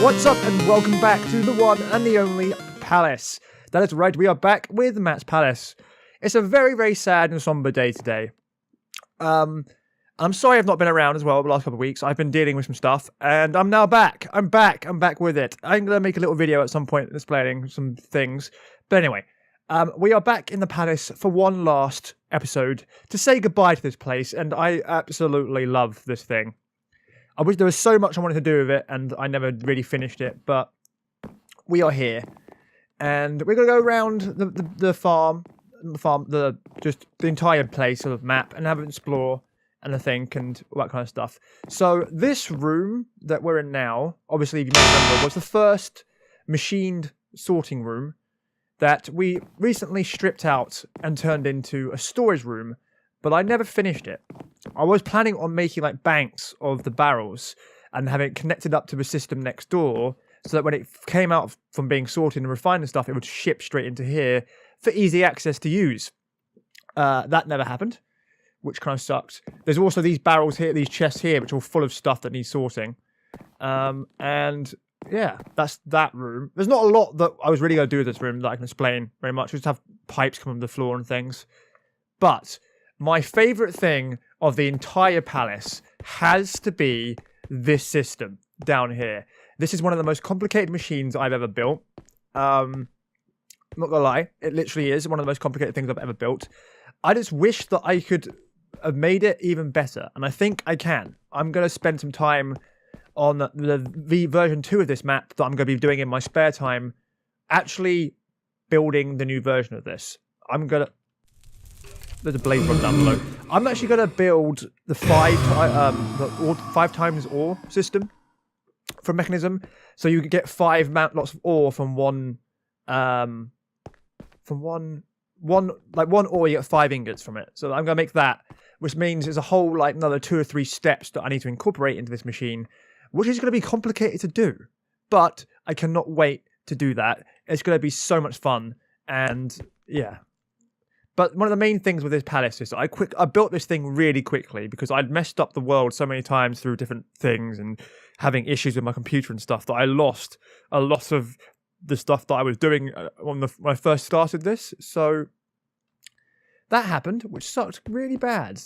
What's up and welcome back to the one and the only Palace. That is right, we are back with Matt's Palace. It's a very, very sad and somber day today. I'm sorry I've not been around as well the last couple of weeks. I've been dealing with some stuff and I'm now back. I'm back with it. I'm going to make a little video at some point explaining some things. But anyway, we are back in the Palace for one last episode to say goodbye to this place, and I absolutely love this thing. I wish there was so much I wanted to do with it, and I never really finished it, but we are here. And we're going to go around just the entire place, sort of map, and have an explore and a think and all that kind of stuff. So this room that we're in now, obviously, if you may remember, was the first machined sorting room that we recently stripped out and turned into a storage room, but I never finished it. I was planning on making like banks of the barrels and having it connected up to a system next door so that when it came out from being sorted and refined and stuff, it would ship straight into here for easy access to use. That never happened, which kind of sucked. There's also these barrels here, these chests here, which are all full of stuff that needs sorting. And yeah, that's that room. There's not a lot that I was really going to do with this room that I can explain very much. We just have pipes coming from the floor and things. But my favourite thing of the entire palace has to be this system down here. This is one of the most complicated machines I've ever built. I'm not gonna lie, it literally is one of the most complicated things I've ever built. I just wish that I could have made it even better, and I think I can. I'm gonna spend some time on the version 2 of this map that I'm gonna be doing in my spare time, actually building the new version of this. There's a blaze rod down below. I'm actually going to build the 5 times ore system for mechanism, so you can get 5 lots of ore from one ore. You get 5 ingots from it. So I'm going to make that, which means there's a whole like another 2 or 3 steps that I need to incorporate into this machine, which is going to be complicated to do. But I cannot wait to do that. It's going to be so much fun, and yeah. But one of the main things with this palace is I built this thing really quickly because I'd messed up the world so many times through different things and having issues with my computer and stuff that I lost a lot of the stuff that I was doing when I first started this. So that happened, which sucked really bad.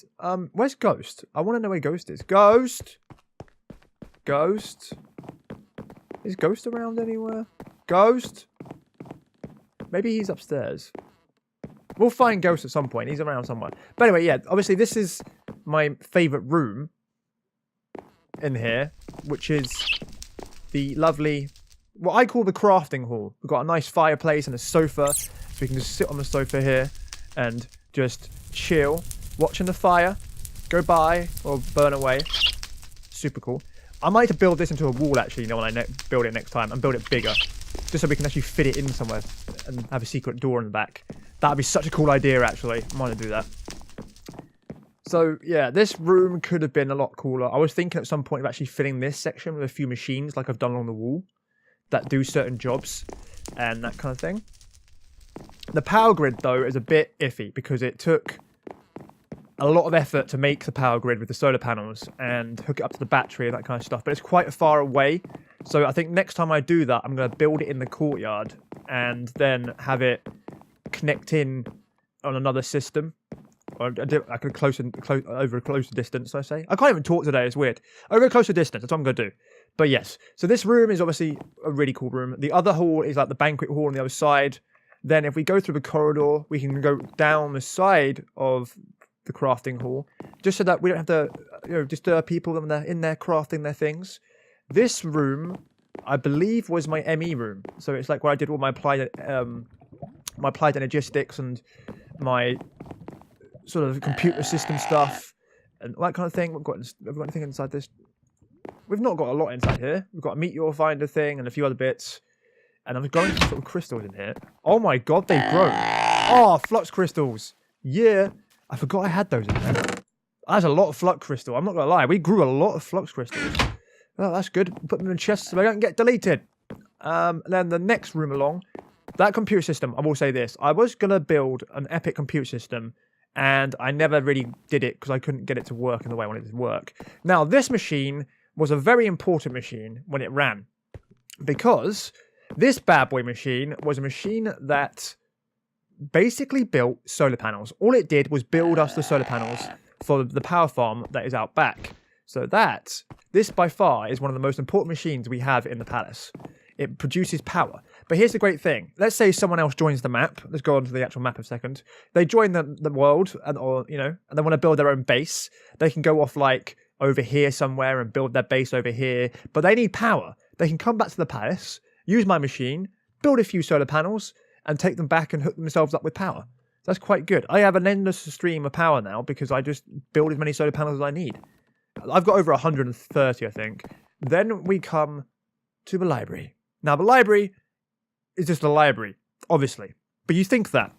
Where's Ghost? I want to know where Ghost is. Ghost? Ghost? Is Ghost around anywhere? Ghost? Maybe he's upstairs. We'll find Ghost at some point. He's around somewhere. But anyway, yeah, obviously this is my favourite room in here, which is the lovely, what I call the crafting hall. We've got a nice fireplace and a sofa, so we can just sit on the sofa here and just chill, watching the fire go by or burn away. Super cool. I might have to build this into a wall, actually, when I build it next time, and build it bigger, just so we can actually fit it in somewhere and have a secret door in the back. That'd be such a cool idea, actually. I might do that. So, yeah, this room could have been a lot cooler. I was thinking at some point of actually filling this section with a few machines, like I've done along the wall, that do certain jobs and that kind of thing. The power grid, though, is a bit iffy because it took a lot of effort to make the power grid with the solar panels and hook it up to the battery and that kind of stuff. But it's quite far away. So I think next time I do that, I'm going to build it in the courtyard and then have it connect in on another system. Or I could over a closer distance, I say. I can't even talk today, it's weird. Over a closer distance, that's what I'm going to do. But yes, so this room is obviously a really cool room. The other hall is like the banquet hall on the other side. Then if we go through the corridor, we can go down the side of the crafting hall, just so that we don't have to disturb people when they're in there crafting their things. This room, I believe, was my ME room. So it's like where I did all my applied energistics and my sort of computer system stuff and that kind of thing. Have we got anything inside this? We've not got a lot inside here. We've got a meteor finder thing and a few other bits. And I'm growing some sort of crystals in here. Oh my god, they grow. Oh, flux crystals. Yeah. I forgot I had those in there. That's a lot of flux crystal. I'm not going to lie. We grew a lot of flux crystals. Oh, that's good. Put them in chests so they don't get deleted. Then the next room along, that computer system, I will say this. I was going to build an epic computer system, and I never really did it because I couldn't get it to work in the way I wanted it to work. Now, this machine was a very important machine when it ran. Because this bad boy machine was a machine that basically built solar panels. All it did was build us the solar panels for the power farm that is out back. So this by far is one of the most important machines we have in the palace. It produces power. But here's the great thing. Let's say someone else joins the map. Let's go on to the actual map a second. They join the world and they want to build their own base. They can go off like over here somewhere and build their base over here. But they need power. They can come back to the palace, use my machine, build a few solar panels, and take them back and hook themselves up with power. That's quite good. I have an endless stream of power now because I just build as many solar panels as I need. I've got over 130, I think. Then we come to the library. Now, the library is just a library, obviously. But you think that.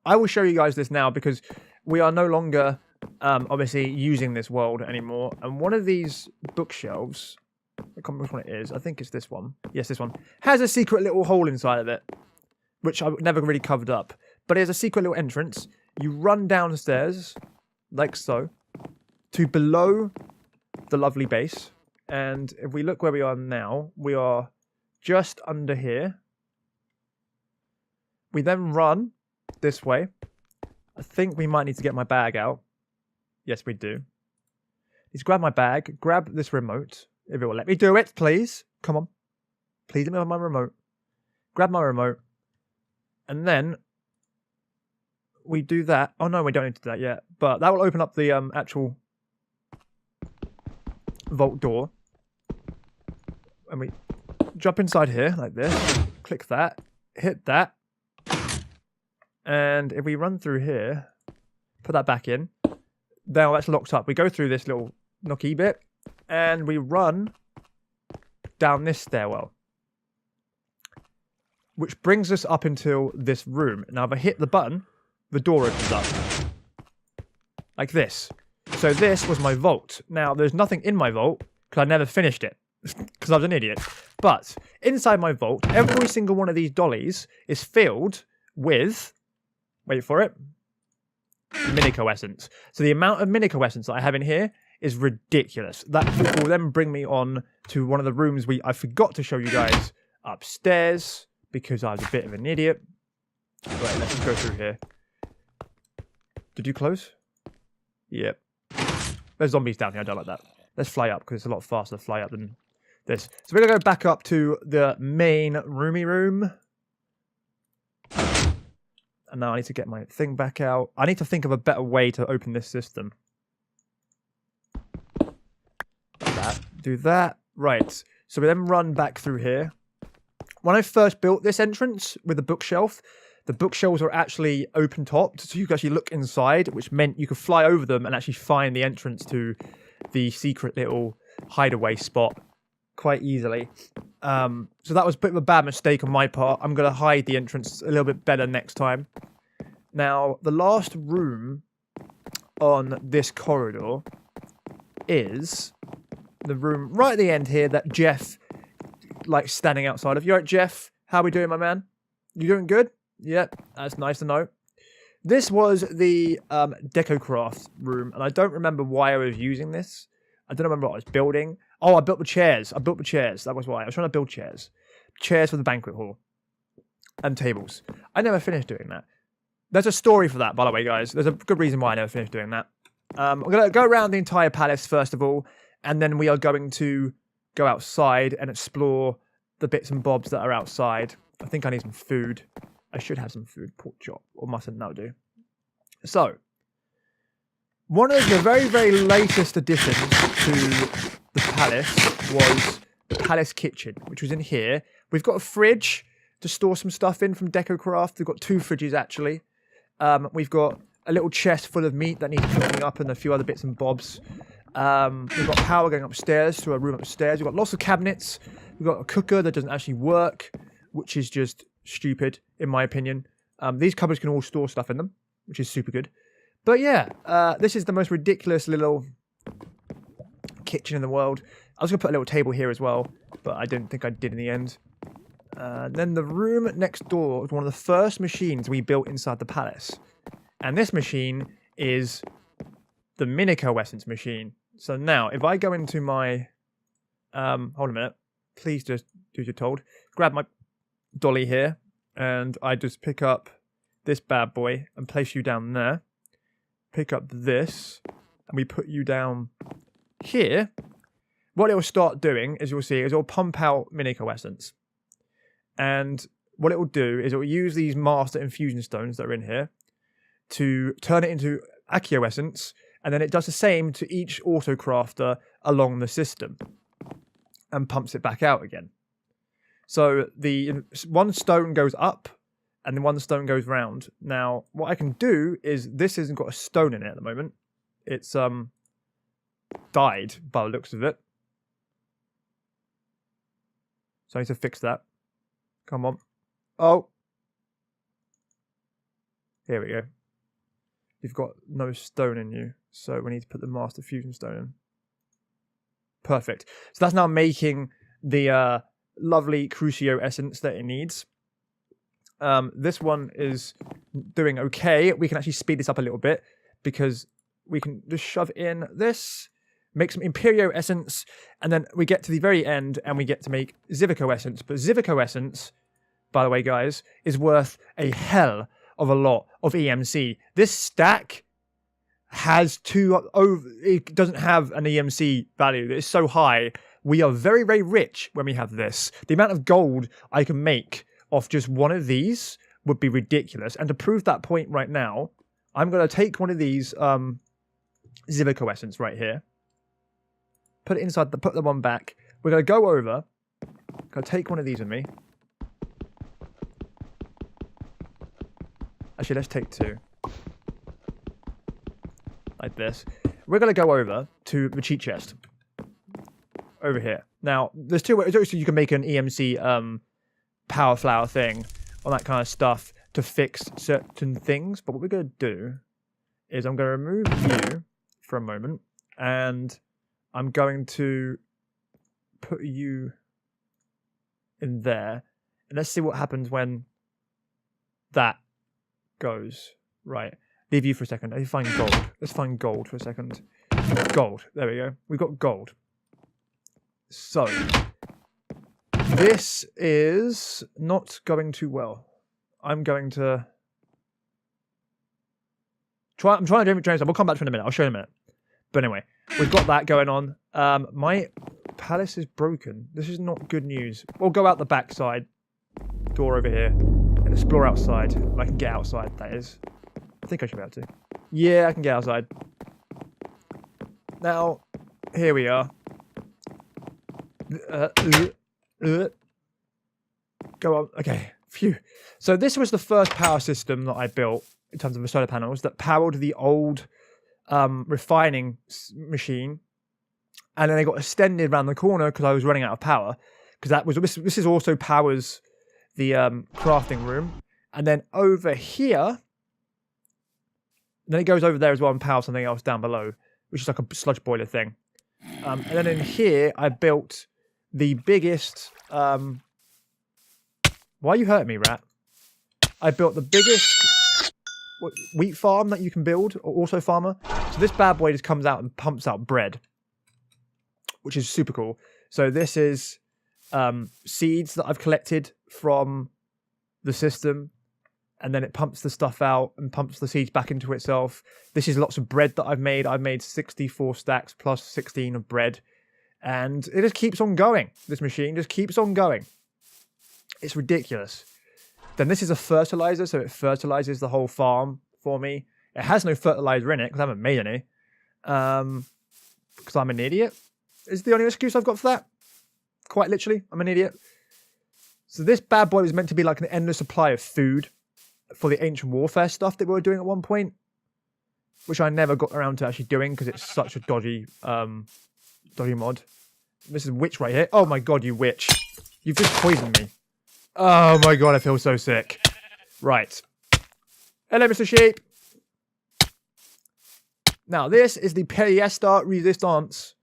I will show you guys this now because we are no longer, obviously, using this world anymore. And one of these bookshelves, I can't remember which one it is. I think it's this one. Yes, this one. Has a secret little hole inside of it, which I never really covered up. But it has a secret little entrance. You run downstairs, like so, to below the lovely base. And if we look where we are now, we are just under here. We then run this way. I think we might need to get my bag out. Yes, we do. Let's grab my bag, grab this remote. If it will let me do it, please. Come on. Please let me have my remote. Grab my remote. And then we do that. Oh, no, we don't need to do that yet. But that will open up the actual vault door. And we jump inside here like this. Click that. Hit that. And if we run through here, put that back in. Now that's locked up. We go through this little nooky bit. And we run down this stairwell. Which brings us up into this room. Now if I hit the button, the door opens up. Like this. So this was my vault. Now there's nothing in my vault because I never finished it. Because I was an idiot. But inside my vault, every single one of these dollies is filled with, wait for it, Minico essence. So the amount of Minico essence that I have in here is ridiculous. That will then bring me on to one of the rooms I forgot to show you guys upstairs because I was a bit of an idiot. Right, let's go through here. Did you close? Yep. There's zombies down here. I don't like that. Let's fly up because it's a lot faster to fly up than this. So we're going to go back up to the main roomy room. And now I need to get my thing back out. I need to think of a better way to open this system. Like that. Do that. Right. So we then run back through here. When I first built this entrance with the bookshelves were actually open-topped. So you could actually look inside, which meant you could fly over them and actually find the entrance to the secret little hideaway spot quite easily. So that was a bit of a bad mistake on my part. I'm going to hide the entrance a little bit better next time. Now, the last room on this corridor is the room right at the end here that Jeff likes standing outside of. You all right, Jeff? How are we doing, my man? You doing good? Yep, that's nice to know. This was the Decocraft room, and I don't remember why I was using this. I don't remember what I was building. Oh, I built the chairs. That was why. I was trying to build chairs. Chairs for the banquet hall. And tables. I never finished doing that. There's a story for that, by the way, guys. There's a good reason why I never finished doing that. I'm going to go around the entire palace, first of all, and then we are going to go outside and explore the bits and bobs that are outside. I think I need some food. I should have some food. Pork chop or mutton, that'll do. So, one of the very, very latest additions to the palace was the palace kitchen, which was in here. We've got a fridge to store some stuff in from Decocraft. We've got 2 fridges, actually. We've got a little chest full of meat that needs cooking up and a few other bits and bobs. We've got power going upstairs to a room upstairs. We've got lots of cabinets. We've got a cooker that doesn't actually work, which is just stupid, in my opinion. These cupboards can all store stuff in them, which is super good. But yeah, this is the most ridiculous little kitchen in the world. I was going to put a little table here as well, but I didn't think I did in the end. Then the room next door was one of the first machines we built inside the palace. And this machine is the Minico Essence machine. So now, if I go into my... hold a minute. Please just do as you're told. Grab my dolly here, and I just pick up this bad boy and place you down there. Pick up this, and we put you down here. What it will start doing, as you'll see, is it will pump out Minico Essence. And what it will do is it will use these Master Infusion Stones that are in here to turn it into Accio Essence, and then it does the same to each Autocrafter along the system and pumps it back out again. So the one stone goes up and then one stone goes round. Now, what I can do is this hasn't got a stone in it at the moment. It's died by the looks of it. So I need to fix that. Come on. Oh. Here we go. You've got no stone in you. So we need to put the Master Fusion Stone in. Perfect. So that's now making the lovely Crucio Essence that it needs. This one is doing okay. We can actually speed this up a little bit because we can just shove in this, make some Imperio Essence, and then we get to the very end and we get to make Zivico Essence. But Zivico Essence, by the way, guys, is worth a hell of a lot of EMC. This stack has it doesn't have an EMC value. It's so high. We are very, very rich when we have this. The amount of gold I can make off just one of these would be ridiculous. And to prove that point right now, I'm going to take one of these Zivico Essence right here. Put it inside, put the one back. We're going to go over. Going to take one of these with me. Actually, let's take two. Like this. We're going to go over to the cheat chest. Over here. Now, there's two ways. So you can make an EMC power flower thing on that kind of stuff to fix certain things. But what we're going to do is I'm going to remove you for a moment. And I'm going to put you in there. And let's see what happens when that goes. Right. Leave you for a second. Let's find gold. Let's find gold for a second. Gold. There we go. We've got gold. So, this is not going too well. I'm going to try. I'm trying to do it. We'll come back to it in a minute. I'll show you in a minute. But anyway, we've got that going on. My palace is broken. This is not good news. We'll go out the back side. Door over here. And explore outside. I can get outside, that is. I think I should be able to. Yeah, I can get outside. Now, here we are. Go on. Okay. Phew. So this was the first power system that I built in terms of the solar panels that powered the old refining machine, and then they got extended around the corner because I was running out of power. Because that was this is also powers the crafting room, and then over here, then it goes over there as well and powers something else down below, which is like a sludge boiler thing. And then in here, I built the biggest. Why are you hurting me, rat? I built the biggest wheat farm that you can build, or auto farmer. So this bad boy just comes out and pumps out bread, which is super cool. So this is seeds that I've collected from the system, and then it pumps the stuff out and pumps the seeds back into itself. This is lots of bread that I've made. I've made 64 stacks plus 16 of bread, and it just keeps on going. This machine just keeps on going. It's ridiculous. Then this is a fertilizer, so it fertilizes the whole farm for me. It has no fertilizer in it because I haven't made any. Because I'm an idiot. Is the only excuse I've got for that. Quite literally, I'm an idiot. So this bad boy was meant to be like an endless supply of food for the ancient warfare stuff that we were doing at one point, which I never got around to actually doing because it's such a dodgy mod. This is witch right here. Oh my god, you witch. You've just poisoned me. Oh my god, I feel so sick. Right. Hello, Mr. Sheep. Now, this is the Periesta resistance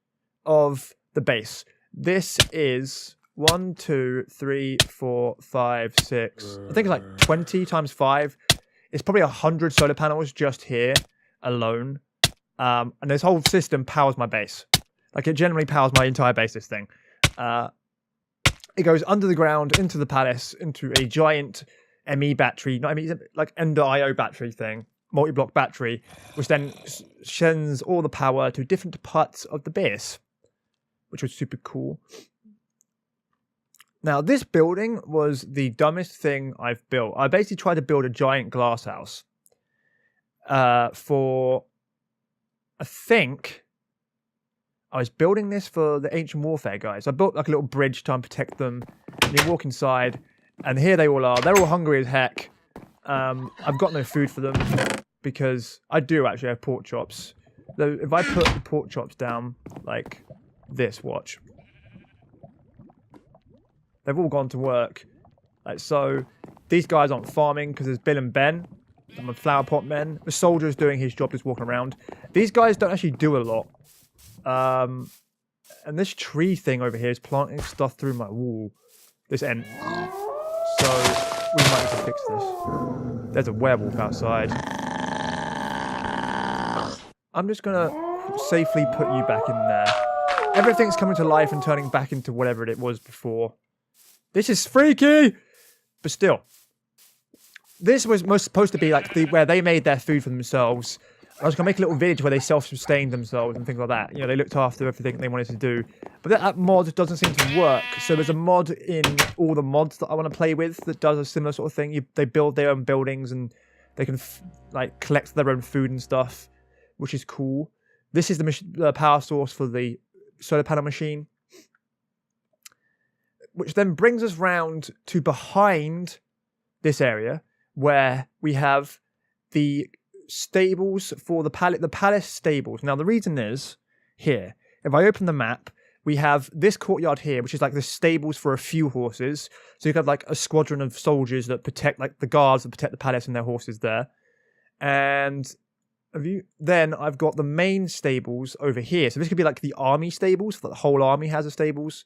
of the base. This is 1, 2, 3, 4, 5, 6. I think it's like 20 times 5. It's probably 100 solar panels just here alone. And this whole system powers my base. Like, it generally powers my entire base, this thing. It goes under the ground into the palace, into a giant ME battery, not ME, like Ender IO battery thing, multi-block battery, which then sends all the power to different parts of the base, which was super cool. Now, this building was the dumbest thing I've built. I basically tried to build a giant glass house for, I think, I was building this for the Ancient Warfare guys. I built like a little bridge to try and protect them. And you walk inside, and here they all are. They're all hungry as heck. I've got no food for them because I do actually have pork chops. Though if I put the pork chops down like this, watch. They've all gone to work. Like so, these guys aren't farming because there's Bill and Ben. I'm a flower pot men. The soldier's doing his job, just walking around. These guys don't actually do a lot. And this tree thing over here is planting stuff through my wall. This end. So we might have to fix this. There's a werewolf outside. I'm just gonna safely put you back in there. Everything's coming to life and turning back into whatever it was before. This is freaky! But still. This was most supposed to be like where they made their food for themselves. I was going to make a little village where they self-sustained themselves and things like that. You know, they looked after everything they wanted to do. But that mod doesn't seem to work. So there's a mod in all the mods that I want to play with that does a similar sort of thing. They build their own buildings and they can like collect their own food and stuff, which is cool. This is the power source for the solar panel machine, which then brings us round to behind this area where we have the stables for the palace stables. Now the reason is here, if I open the map, we have this courtyard here, which is like the stables for a few horses. So you have like a squadron of soldiers that protect, like the guards that protect the palace and their horses there. And then I've got the main stables over here. So this could be like the army stables. The whole army has the stables.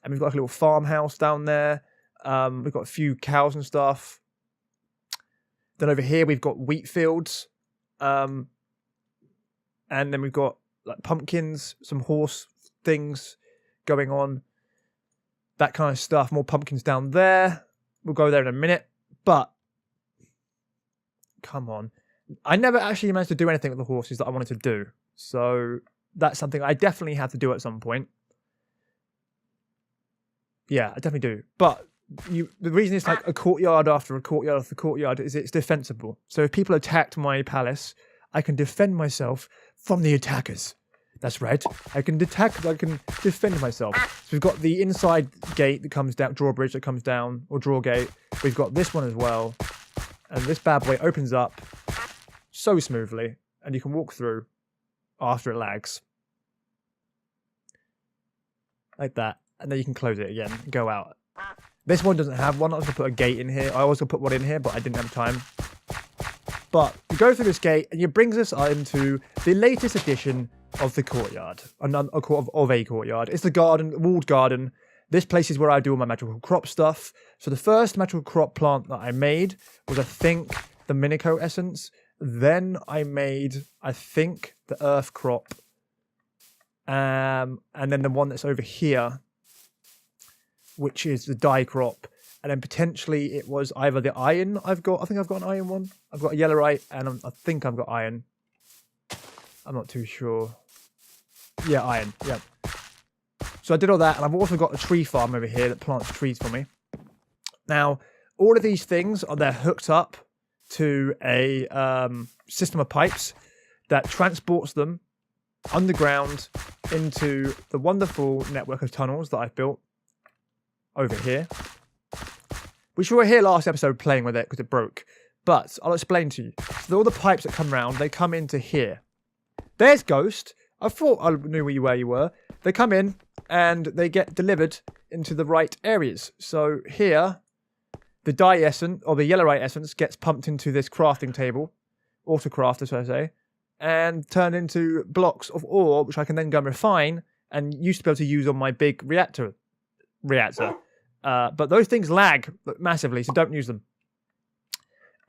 And we've got like a little farmhouse down there. We've got a few cows and stuff. Then over here we've got wheat fields. And then we've got like pumpkins, some horse things going on. That kind of stuff. More pumpkins down there. We'll go there in a minute. But come on. I never actually managed to do anything with the horses that I wanted to do. So that's something I definitely have to do at some point. Yeah, I definitely do. But the reason it's like a courtyard after a courtyard after a courtyard is it's defensible. So if people attacked my palace, I can defend myself from the attackers. That's right. I can defend myself. So we've got the inside gate that comes down, drawbridge that comes down, or draw gate. We've got this one as well. And this bad boy opens up so smoothly, and you can walk through after it lags. Like that. And then you can close it again and go out. This one doesn't have one. I was going to put a gate in here. I also put one in here, but I didn't have time. But you go through this gate, and it brings us into the latest edition of the courtyard. Of a courtyard. It's the garden, walled garden. This place is where I do all my magical crop stuff. So the first magical crop plant that I made was, I think, the Minico essence. Then I made, I think, the earth crop. And then the one that's over here, which is the dye crop. And then potentially it was either the iron I've got. I think I've got an iron one. I've got a yellowite, and I think I've got iron. I'm not too sure. Yeah, iron. Yeah. So I did all that, and I've also got a tree farm over here that plants trees for me. Now, all of these things they're hooked up to a system of pipes that transports them underground into the wonderful network of tunnels that I've built over here. Which you were here last episode playing with it because it broke. But I'll explain to you. So all the pipes that come round, they come into here. There's Ghost. I thought I knew where you were. They come in and they get delivered into the right areas. So here, the dye essence, or the yellowite essence, gets pumped into this crafting table. Autocraft, as I say. And turned into blocks of ore, which I can then go and refine and used to be able to use on my big reactor. But those things lag massively, so don't use them.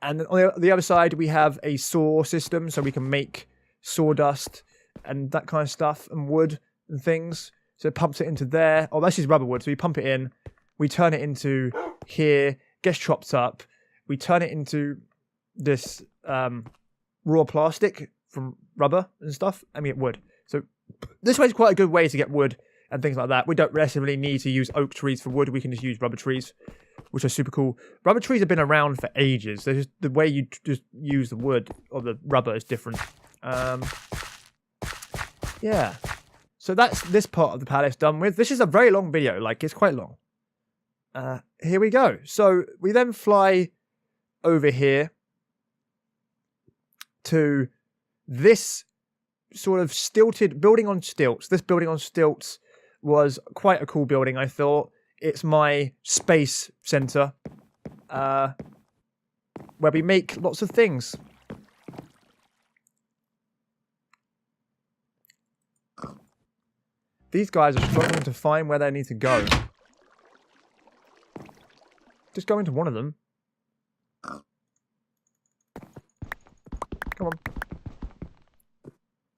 And on the other side, we have a saw system, so we can make sawdust and that kind of stuff, and wood and things. So it pumps it into there. Oh, this is rubber wood, so you pump it in, we turn it into here, gets chopped up. We turn it into this raw plastic from rubber and stuff. I mean, wood. So this way is quite a good way to get wood and things like that. We don't necessarily need to use oak trees for wood. We can just use rubber trees, which are super cool. Rubber trees have been around for ages. Just, the way you just use the wood or the rubber is different. Yeah. So that's this part of the palace done with. This is a very long video. Like, it's quite long. Here we go. So we then fly over here to this sort of stilted building on stilts. This building on stilts was quite a cool building, I thought. It's my space center, where we make lots of things. These guys are struggling to find where they need to go. Just go into one of them. Come on.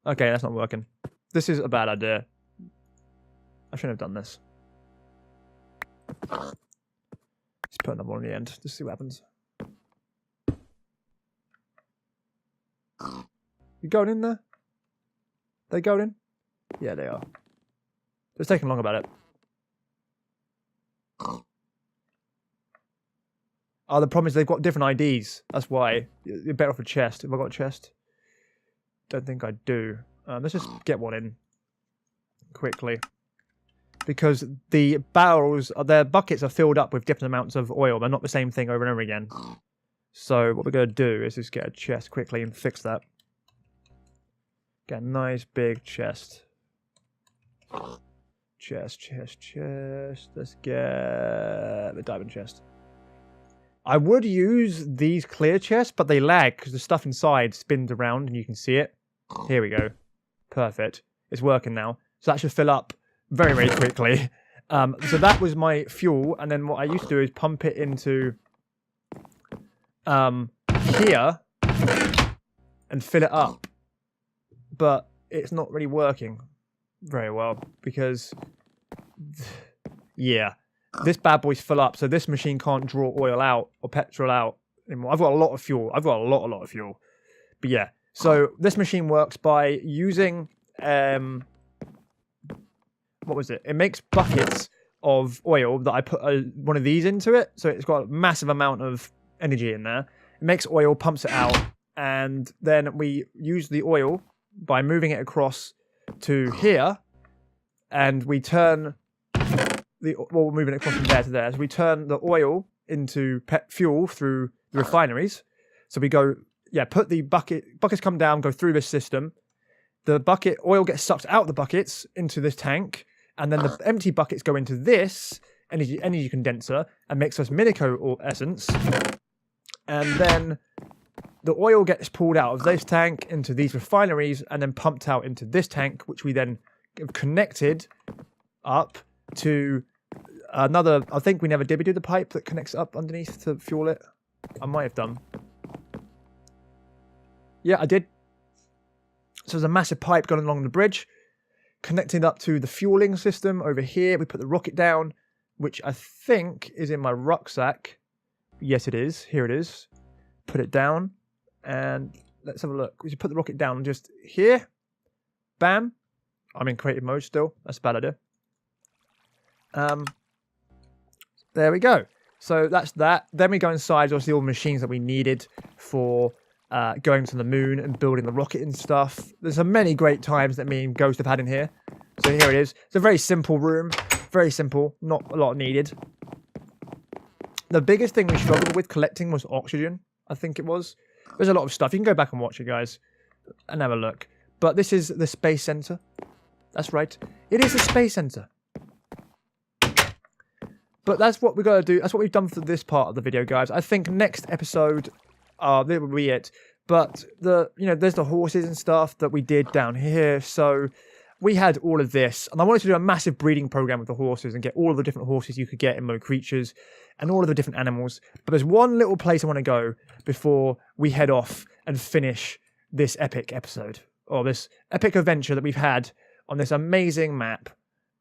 Okay, that's not working. This is a bad idea. I shouldn't have done this. Let's put another one on the end. Just see what happens. You going in there? They going in? Yeah, they are. It's taking long about it. Oh, the problem is they've got different IDs. That's why. You're better off a chest. Have I got a chest? Don't think I do. Let's just get one in quickly. Because the barrels, their buckets are filled up with different amounts of oil. They're not the same thing over and over again. So what we're going to do is just get a chest quickly and fix that. Get a nice big chest. Chest. Let's get the diamond chest. I would use these clear chests, but they lag because the stuff inside spins around and you can see it. Here we go. Perfect. It's working now. So that should fill up very, very quickly. So that was my fuel. And then what I used to do is pump it into here and fill it up. But it's not really working very well because, yeah, this bad boy's full up. So this machine can't draw oil out or petrol out anymore. I've got a lot of fuel. I've got a lot of fuel. But yeah, so this machine works by using, what was it? It makes buckets of oil that I put one of these into it. So it's got a massive amount of energy in there. It makes oil, pumps it out. And then we use the oil by moving it across to here. And we turn we're moving it across from there to there. So we turn the oil into fuel through the refineries. So we go, put the buckets come down, go through this system. The oil gets sucked out of the buckets into this tank. And then the empty buckets go into this energy condenser and makes us Minico or essence. And then the oil gets pulled out of this tank into these refineries and then pumped out into this tank, which we then have connected up to another. I think we never did. We do the pipe that connects up underneath to fuel it. I might have done. Yeah, I did. So there's a massive pipe going along the bridge, connecting up to the fueling system over here. We put the rocket down, which I think is in my rucksack. Yes, it is. Here it is. Put it down, and let's have a look. We should put the rocket down just here. Bam. I'm in creative mode still. That's a bad idea. There we go. So that's that. Then we go inside, obviously all the machines that we needed for going to the moon and building the rocket and stuff. There's so many great times that me and Ghost have had in here. So here it is. It's a very simple room. Very simple. Not a lot needed. The biggest thing we struggled with collecting was oxygen. I think it was. There's a lot of stuff. You can go back and watch it, guys, and have a look. But this is the space center. That's right. It is a space center. But that's what we're going to do. That's what we've done for this part of the video, guys. I think next episode, that will be it. But there's the horses and stuff that we did down here. So we had all of this. And I wanted to do a massive breeding program with the horses and get all of the different horses you could get in Mo Creatures and all of the different animals. But there's one little place I want to go before we head off and finish this epic episode, or this epic adventure that we've had on this amazing map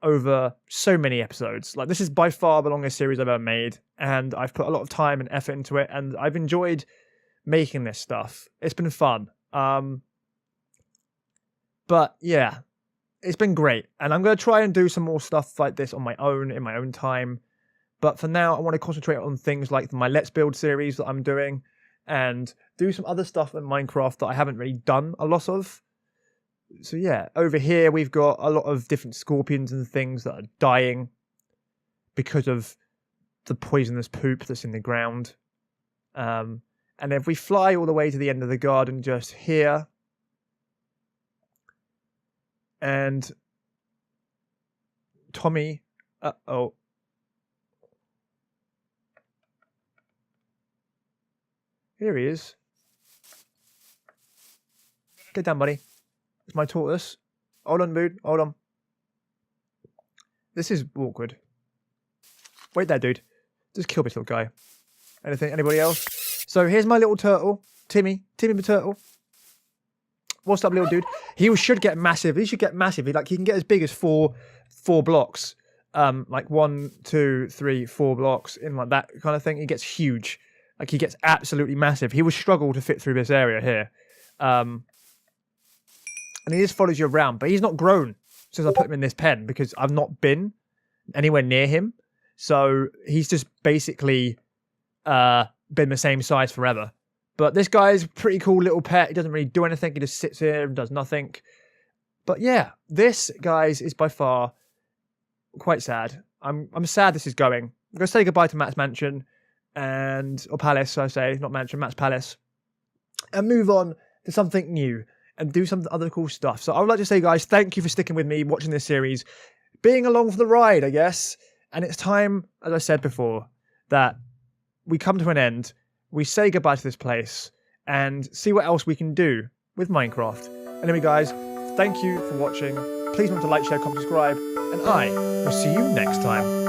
over so many episodes. Like, this is by far the longest series I've ever made, and I've put a lot of time and effort into it, and I've enjoyed making this stuff. It's been fun. But yeah, it's been great, and I'm going to try and do some more stuff like this on my own, in my own time. But for now, I want to concentrate on things like my Let's Build series that I'm doing, and do some other stuff in Minecraft that I haven't really done a lot of. So yeah, over here we've got a lot of different scorpions and things that are dying because of the poisonous poop that's in the ground. And if we fly all the way to the end of the garden just here, and Tommy, uh-oh. Here he is. Get down, buddy. It's my tortoise. Hold on, dude. Hold on. This is awkward. Wait there, dude. Just kill this little guy. Anybody else? So here's my little turtle. Timmy the turtle. What's up, little dude? He should get massive. He should get massive. He can get as big as four blocks. Like 1, 2, 3, 4 blocks in like that kind of thing. He gets huge. Like, he gets absolutely massive. He would struggle to fit through this area here. And he just follows you around. But he's not grown since I put him in this pen, because I've not been anywhere near him. So he's just basically been the same size forever. But this guy's a pretty cool little pet. He doesn't really do anything. He just sits here and does nothing. But yeah, this, guys, is by far quite sad. I'm sad this is going. I'm going to say goodbye to Matt's mansion, or palace, I say, not mansion, Matt's palace, and move on to something new and do some other cool stuff. So I would like to say, guys, thank you for sticking with me, watching this series, being along for the ride, I guess. And it's time, as I said before, that we come to an end. We say goodbye to this place and see what else we can do with Minecraft. Anyway, guys, thank you for watching. Please remember to like, share, comment, subscribe, and I will see you next time.